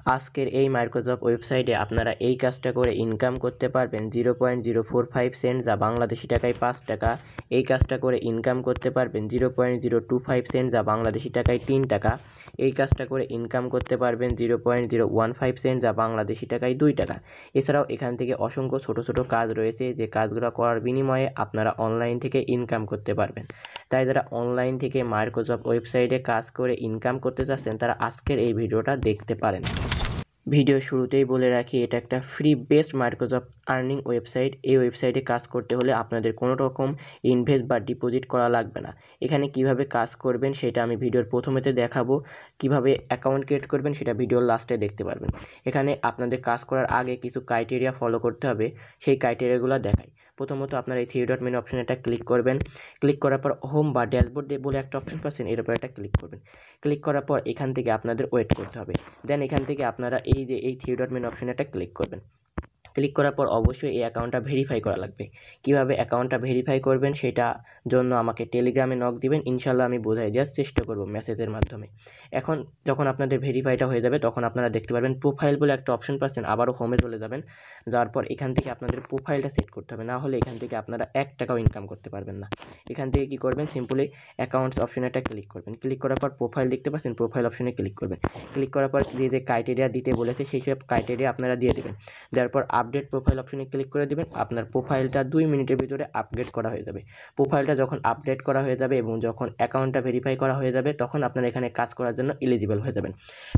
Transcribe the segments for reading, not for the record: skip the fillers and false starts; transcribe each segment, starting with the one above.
আজকের এই মাইক্রোসফট ওয়েবসাইটে আপনারা এই কাজটা করে ইনকাম করতে পারবেন 0.045 সেন্ট, যা বাংলাদেশি টাকায় 5 টাকা। এই কাজটা করে ইনকাম করতে পারবেন 0.025 সেন্ট, যা বাংলাদেশি টাকায় 3 টাকা। এই কাজটা করে ইনকাম করতে পারবেন 0.015 সেন্ট, যা বাংলাদেশি টাকায় 2 টাকা। এছাড়াও এখান থেকে অসংখ্য ছোট ছোট কাজ রয়েছে, যে কাজগুলো করার বিনিময়ে আপনারা অনলাইন থেকে ইনকাম করতে পারবেন। তাই যারা অনলাইন থেকে মাইক্রোসফট ওয়েবসাইটে কাজ করে ইনকাম করতে চাচ্ছেন, তারা আজকের এই ভিডিওটা দেখতে পারেন। ভিডিও শুরুতেই বলে রাখি, এটা একটা free best Microsoft earning website. এই ওয়েবসাইটে কাজ করতে হলে আপনাদের কোনো রকম ইনভেস্ট বা ডিপোজিট করা লাগবে না। এখানে কিভাবে কাজ করবেন সেটা আমি ভিডিওর প্রথমেতে দেখাবো। কিভাবে অ্যাকাউন্ট ক্রিয়েট করবেন সেটা ভিডিওর লাস্টে দেখতে পারবেন। এখানে আপনাদের কাজ করার আগে কিছু ক্রাইটেরিয়া ফলো করতে হবে, সেই ক্রাইটেরিয়াগুলো দেখাই। প্রথমত আপনারা এই থ্রি ডট মেনু অপশন এটা ক্লিক করবেন। ক্লিক করার পর হোম বা ড্যাশবোর্ড বলে একটা অপশন পাচ্ছেন, এর উপর একটা ক্লিক করবেন। ক্লিক করার পর এখান থেকে আপনাদের ওয়েট করতে হবে। দেন এখান থেকে আপনারা এই থ্রি ডট মেনু অপশনে একটা ক্লিক করবেন। ক্লিক করার পর অবশ্যই এই অ্যাকাউন্টটা ভেরিফাই করা লাগবে। কিভাবে অ্যাকাউন্টটা ভেরিফাই করবেন সেটা জন্য আমাকে টেলিগ্রামে নক দিবেন, ইনশাল্লাহ আমি বোঝাই দেওয়ার চেষ্টা করব মেসেজের মাধ্যমে। এখন যখন আপনাদের ভেরিফাইটা হয়ে যাবে তখন আপনারা দেখতে পারবেন প্রোফাইল বলে একটা অপশন পাচ্ছেন, আবারও হোমে চলে যাবেন। যাওয়ার পর এখান থেকে আপনাদের প্রোফাইলটা সেট করতে হবে, না হলে এখান থেকে আপনারা 1 টাকাও ইনকাম করতে পারবেন না। এখান থেকে কি করবেন, সিম্পলি অ্যাকাউন্টস অপশনে একটা ক্লিক করবেন। ক্লিক করার পর প্রোফাইল দেখতে পাচ্ছেন, প্রোফাইল অপশনে ক্লিক করবেন। ক্লিক করার পর যে ক্রাইটেরিয়া দিতে বলেছে সেই সব ক্রাইটেরিয়া আপনারা দিয়ে দেবেন। দেওয়ার পর আপডেট প্রোফাইল অপশনে ক্লিক করে দিবেন। আপনার প্রোফাইলটা 2 মিনিটের ভিতরে আপডেট করা হয়ে যাবে। প্রোফাইলটা যখন আপডেট করা হয়ে যাবে এবং যখন অ্যাকাউন্টটা ভেরিফাই করা হয়ে যাবে, তখন আপনারা এখানে কাজ করার জন্য এলিজিবল হয়ে যাবেন।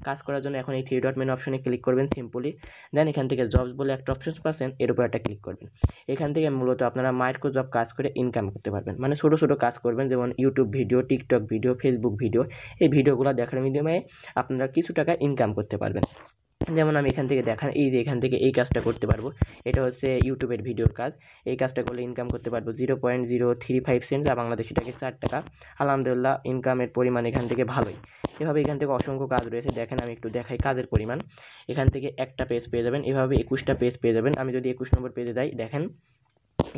কাজ করার জন্য এখন এই থ্রি ডট মেনু অপশনে ক্লিক করবেন সিম্পলি। দেন এখান থেকে জবস বলে একটা অপশন পাচ্ছেন, এর উপর একটা ক্লিক করবেন। এখান থেকে মূলত আপনারা মাইক্রোসফট কাজ করে ইনকাম করতে পারবেন। মানে ছোটো ছোটো কাজ করবেন, যেমন YouTube video, TikTok video, Facebook video. এই ভিডিওগুলো দেখার মাধ্যমে আপনারা কিছু টাকা ইনকাম করতে পারবেন। যেমন আমি এখান থেকে দেখান, এই যে এখান থেকে এই কাজটা করতে পারবো। এটা হচ্ছে ইউটিউবের ভিডিওর কাজ। এই কাজটা করলে ইনকাম করতে পারবো 0.035 সেন্ট, যা বাংলাদেশি টাকায় 4 টাকা। আলহামদুলিল্লাহ, ইনকামের পরিমাণ এখান থেকে ভালোই। এভাবে এখান থেকে অসংখ্য কাজ রয়েছে, দেখেন আমি একটু দেখাই কাজের পরিমাণ। এখান থেকে একটা পেজ পেয়ে যাবেন, এভাবে 21টা পেজ পেয়ে যাবেন। আমি যদি 21 নম্বর পেজে যাই, দেখেন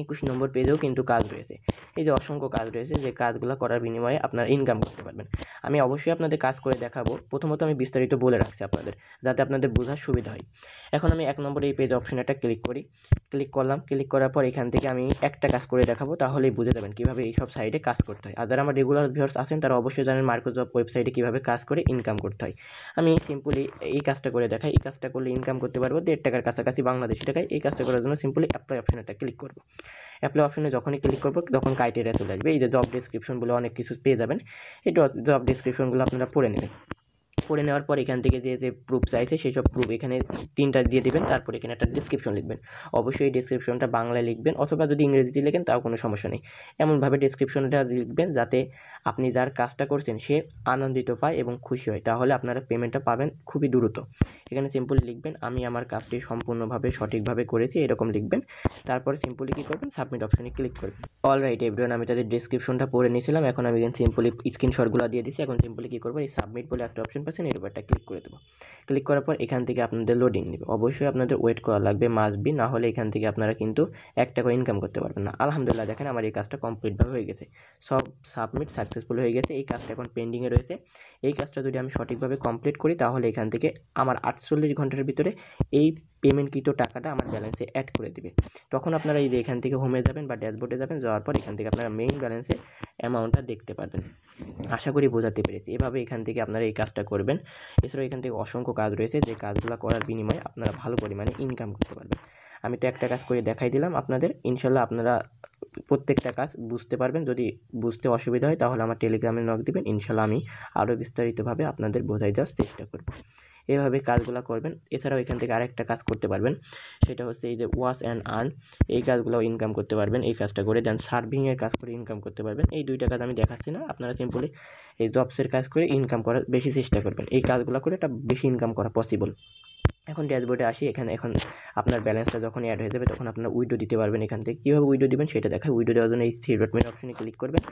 21 নম্বর পেজেও কিন্তু কাজ রয়েছে। এই যে অসংখ্য কাজ রয়েছে, যে কাজগুলো করার বিনিময়ে আপনারা ইনকাম করতে পারবেন। আমি অবশ্যই আপনাদের কাজ করে দেখাবো। প্রথমত আমি বিস্তারিত বলে রাখছি আপনাদের, যাতে আপনাদের বোঝার সুবিধা হয়। এখন আমি 1 নম্বরে এই পেজ অপশনে একটা ক্লিক করি। ক্লিক করলাম। ক্লিক করার পর এখান থেকে আমি একটা কাজ করে দেখাবো, তাহলেই বুঝে যাবেন কীভাবে এই সব সাইটে কাজ করতে হয়। আর যারা আমার রেগুলার ভিউয়ার্স আছেন তারা অবশ্যই জানেন মাইক্রোসফট ওয়েবসাইটে কীভাবে কাজ করে ইনকাম করতে হয়। আমি সিম্পলি এই কাজটা করে দেখাই। এই কাজটা করলে ইনকাম করতে পারবো 1.5 টাকার কাছাকাছি বাংলাদেশি টাকায়। এই কাজটা করার জন্য সিম্পলি অ্যাপ্লাই অপশনে একটা ক্লিক করবো। অ্যাপ্লাই অপশনে যখনই ক্লিক করবো তখন ক্রাইটেরিয়া চলে আসবে। এই যে জব ডেসক্রিপশন বলে অনেক কিছু পেয়ে যাবেন। এই জব ডেসক্রিপশনগুলো আপনারা পড়ে নেবেন। পড়ে নেওয়ার পর এখান থেকে যে প্রুফ চাইছে সেই সব প্রুফ এখানে 3টা দিয়ে দিবেন। তারপর এখানে একটা ডেসক্রিপশন লিখবেন। অবশ্যই ডেসক্রিপশনটা বাংলায় লিখবেন, অথবা যদি ইংরেজিতে লেখেন তাও কোনো সমস্যা নেই। এমনভাবে ডেসক্রিপশনটা লিখবেন যাতে আপনি যার কাজটা করছেন সে আনন্দিত পায় এবং খুশি হয়, তাহলে আপনারা পেমেন্টটা পাবেন খুবই দ্রুত। এখানে সিম্পলি লিখবেন আমি আমার কাজটি সম্পূর্ণভাবে সঠিকভাবে করেছি, এরকম লিখবেন। তারপরে সিম্পলি কী করবেন, সাবমিট অপশনে ক্লিক করবেন। অলরাইট এভরিওয়ান, আমি তাদের ডেসক্রিপশনটা পড়ে নিয়েছিলাম। এখন আমি সিম্পলি স্ক্রিনশটগুলো দিয়ে দিচ্ছি। এখন সিম্পলি কী করবো, এই সাবমিট বলে একটা অপশন পাচ্ছেন, এর উপর একটা ক্লিক করে দেবো। ক্লিক করার পর এখান থেকে আপনাদের লোডিং নেবে। অবশ্যই আপনাদের ওয়েট করা লাগবে, মাস্ট বি, না হলে এখান থেকে আপনারা কিন্তু 1 টাকা ইনকাম করতে পারবেন না। আলহামদুলিল্লাহ, দেখেন আমার এই কাজটা কমপ্লিটভাবে হয়ে গেছে, সব সাবমিট সাকসেসফুল হয়ে গেছে। এই কাজটা এখন পেন্ডিংয়ে রয়েছে। এই কাজটা যদি আমি সঠিকভাবে কমপ্লিট করি তাহলে এখান থেকে আমার 48 ঘন্টার ভিতরে এই পেমেন্টকৃত টাকাটা আমার ব্যালেন্সে অ্যাড করে দিবে। তখন আপনারা এই যে এখান থেকে হোমে যাবেন বা ড্যাশবোর্ডে যাবেন, যাওয়ার পর এখান থেকে আপনারা মেইন ব্যালেন্সে অ্যামাউন্টটা দেখতে পারবেন। আশা করি বোঝাতে পেরেছি। এভাবে এখান থেকে আপনারা এই কাজটা করবেন। এছাড়াও এখান থেকে অসংখ্য কাজ রয়েছে, যে কাজগুলো করার বিনিময়ে আপনারা ভালো পরিমাণে ইনকাম করতে পারবেন। আমি তো একটা কাজ করে দেখাই দিলাম আপনাদের। ইনশাল্লাহ আপনারা প্রত্যেকটা কাজ বুঝতে পারবেন। যদি বুঝতে অসুবিধা হয় তাহলে আমার টেলিগ্রামে নক দিবেন, ইনশাল্লাহ আমি আরও বিস্তারিতভাবে আপনাদের বোঝাই দেওয়ার চেষ্টা করব। এভাবে কাজগুলো করবেন। এছাড়াও এখান থেকে আরেকটা কাজ করতে পারবেন, সেটা হচ্ছে এই যে ওয়াচ অ্যান্ড আর্ন, এই কাজগুলো ইনকাম করতে পারবেন। এই কাজটা করে দেন সার্ভিংয়ের কাজ করে ইনকাম করতে পারবেন। এই 2টা কাজ আমি দেখাচ্ছি না, আপনারা সিম্পলি এই জবসের কাজ করে ইনকাম করার বেশি চেষ্টা করবেন। এই কাজগুলো করে একটা বেশি ইনকাম করা পসিবল। এখন ড্যাশবোর্ডে আসি। এখন আপনার ব্যালেন্সটা যখন অ্যাড হয়ে যাবে তখন আপনারা উইড্রো দিতে পারবেন। এখান থেকে কীভাবে উইড্রো দিবেন সেটা দেখায়। উইড্রো দেওয়ার জন্য এই থ্রি ডট মেনু অপশনে ক্লিক করবেন।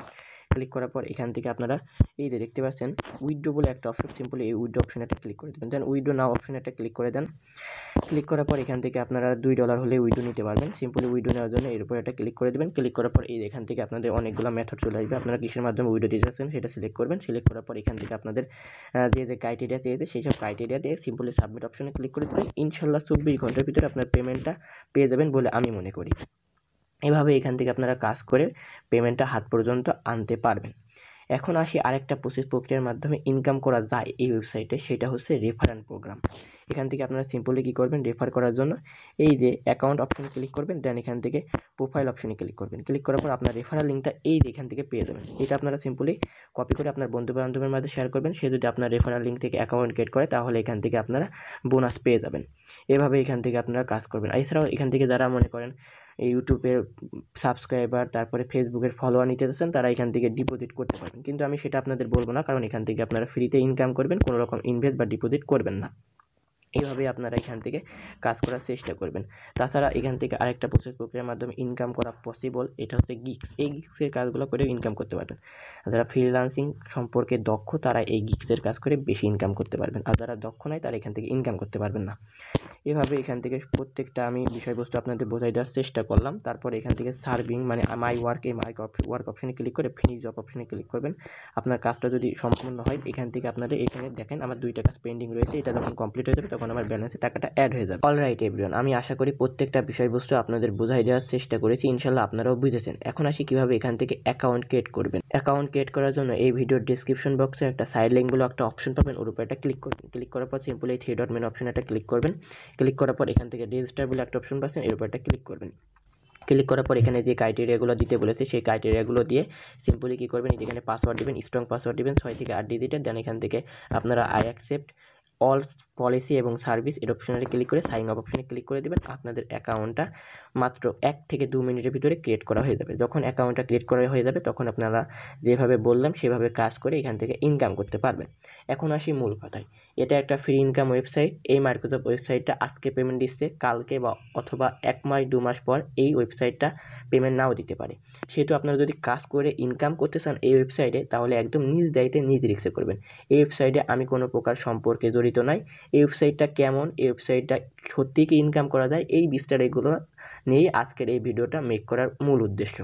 ক্লিক করার পর এখান থেকে আপনারা এই যে দেখতে পাচ্ছেন উইথড্র বলে একটা অপশন, সিম্পলি এই উইথড্র অপশনে একটা ক্লিক করে দেবেন। দেন উইথড্র নাও অপশনে একটা ক্লিক করে দেন। ক্লিক করার পর এখান থেকে আপনারা $2 হলে উইথড্র নিতে পারবেন। সিম্পলি উইথড্র নেওয়ার জন্য এর উপর একটা ক্লিক করে দেবেন। ক্লিক করার পর এই এখান থেকে আপনাদের অনেকগুলো মেথড চলে আসবে। আপনারা কিসের মাধ্যমে উইথড্র দিতে চাচ্ছেন সেটা সিলেক্ট করবেন। সিলেক্ট করার পর এখান থেকে আপনাদের যে ক্রাইটেরিয়া দিয়েছে সেই সব ক্রাইটেরিয়া দিয়ে সিম্পলি সাবমিট অপশনে ক্লিক করে দেবেন। ইনশাল্লাহ 24 ঘন্টার ভিতরে আপনার পেমেন্টটা পেয়ে যাবেন বলে আমি মনে করি। এভাবে এখান থেকে আপনারা কাজ করে পেমেন্টটা হাত পর্যন্ত আনতে পারবেন। এখন আসি আরেকটা প্রক্রিয়ার মাধ্যমে ইনকাম করা যায় এই ওয়েবসাইটে, সেটা হচ্ছে রেফারেল প্রোগ্রাম। এখান থেকে আপনারা সিম্পলি কী করবেন, রেফার করার জন্য এই যে অ্যাকাউন্ট অপশনে ক্লিক করবেন। দেন এখান থেকে প্রোফাইল অপশনে ক্লিক করবেন। ক্লিক করার পর আপনার রেফারেল লিঙ্কটা এই যে এখান থেকে পেয়ে যাবেন। এটা আপনারা সিম্পলি কপি করে আপনার বন্ধু বান্ধবের মাঝে শেয়ার করবেন। সে যদি আপনার রেফারেল লিঙ্ক থেকে অ্যাকাউন্ট ক্রিয়েট করে তাহলে এখান থেকে আপনারা বোনাস পেয়ে যাবেন। এভাবে এখান থেকে আপনারা কাজ করবেন। এছাড়াও এখান থেকে যারা মনে করেন ইউটিউবের সাবস্ক্রাইবার তারপরে ফেসবুকের ফলোয়ার নিতে চাচ্ছেন তারা এখান থেকে ডিপোজিট করতে পারবেন, কিন্তু আমি সেটা আপনাদের বলবো না, কারণ এখান থেকে আপনারা ফ্রিতে ইনকাম করবেন, কোনো রকম ইনভেস্ট বা ডিপোজিট করবেন না। এইভাবে আপনারা এখান থেকে কাজ করার চেষ্টা করবেন। তাছাড়া এখান থেকে আরেকটা প্রক্রিয়ার মাধ্যমে ইনকাম করা পসিবল, এটা হচ্ছে গিগস। এই গিগসের কাজগুলো করে ইনকাম করতে পারবেন। যারা ফ্রিল্যান্সিং সম্পর্কে দক্ষ তারা এই গিগসের কাজ করে বেশি ইনকাম করতে পারবেন, আর যারা দক্ষ নয় তারা এখান থেকে ইনকাম করতে পারবেন না। এভাবে এখান থেকে প্রত্যেকটা আমি বিষয়বস্তু আপনাদের বোঝাই দেওয়ার চেষ্টা করলাম। তারপর এখান থেকে সার্ভিং মানে মাই ওয়ার্ক, এই ওয়ার্ক অপশনে ক্লিক করে ফিনিশ জব অপশনে ক্লিক করবেন। আপনার কাজটা যদি সম্পূর্ণ হয় এখান থেকে আপনাদের এখানে দেখেন আমার 2টা কাজ পেন্ডিং রয়েছে, এটা যখন কমপ্লিট হয়ে যাবে তখন আমার ব্যালেন্সে টাকাটা অ্যাড হয়ে যাবে। অলরাইট এভরিওয়ান, আমি আশা করি প্রত্যেকটা বিষয়বস্তু আপনাদের বোঝাই দেওয়ার চেষ্টা করেছি, ইনশাল্লাহ আপনারাও বুঝেছেন। এখন আসি কীভাবে এখান থেকে অ্যাকাউন্ট ক্রিয়েট করবেন। অ্যাকাউন্ট ক্রিয়েট করার জন্য এই ভিডিওর ডিসক্রিপশন বক্সে একটা সাইড লিঙ্ক বলে একটা অপশন পাবেন, ওর উপর একটা ক্লিক করবেন। ক্লিক করার পর সিম্পলি এই 3 ডট মেনু অপশনে একটা ক্লিক করবেন। ক্লিক করার পর এখান থেকে রেজিস্টার বলে একটা অপশন পাচ্ছেন, এর উপর একটা ক্লিক করবেন। ক্লিক করার পর এখানে যে ক্রাইটেরিয়াগুলো দিতে বলেছে সেই ক্রাইটেরিয়াগুলো দিয়ে সিম্পলি কী করবেন, এখানে পাসওয়ার্ড দিবেন, স্ট্রং পাসওয়ার্ড দিবেন 6 থেকে 8 ডিজিটের। দেন এখান থেকে আপনারা আই অ্যাকসেপ্ট অল পলিসি এবং সার্ভিস এর অপশনে ক্লিক করে সাইন আপ অপশনে ক্লিক করে দেবেন। আপনাদের অ্যাকাউন্টটা মাত্র 1 থেকে 2 মিনিটের ভিতরে ক্রিয়েট করা হয়ে যাবে। যখন অ্যাকাউন্টটা ক্রিয়েট করা হয়ে যাবে তখন আপনারা যেভাবে বললাম সেভাবে কাজ করে এখান থেকে ইনকাম করতে পারবেন। এখন আসি মূল কথায়, এটা একটা ফ্রি ইনকাম ওয়েবসাইট। এই মাইক্রোসফট ওয়েবসাইটটা আজকে পেমেন্ট দিচ্ছে, কালকে বা অথবা 1 মাস 2 মাস পর এই ওয়েবসাইটটা পেমেন্ট নাও দিতে পারে। সেহেতু আপনারা যদি কাজ করে ইনকাম করতে চান এই ওয়েবসাইটে তাহলে একদম নিজ দায়িত্বে নিজ রিস্কে করবেন। এই ওয়েবসাইটে আমি কোনো প্রকার সম্পর্কে জড়িত নাই। এই ওয়েবসাইটটা কেমন, এই ওয়েবসাইটটা সত্যি কি ইনকাম করা যায়, এই বিস্তারিতগুলো নিয়েই আজকের এই ভিডিওটা মেক করার মূল উদ্দেশ্য।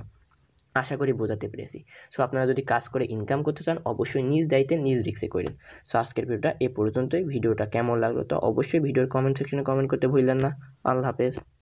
আশা করি বোঝাতে পেরেছি। সো আপনারা যদি কাজ করে ইনকাম করতে চান অবশ্যই নিজ দায়িত্বে নিজ রিস্কে করেন। সো আজকের ভিডিওটা এ পর্যন্তই। ভিডিওটা কেমন লাগলো তো অবশ্যই ভিডিওর কমেন্ট সেকশনে কমেন্ট করতে ভুলবেন না। আল্লাহ হাফেজ।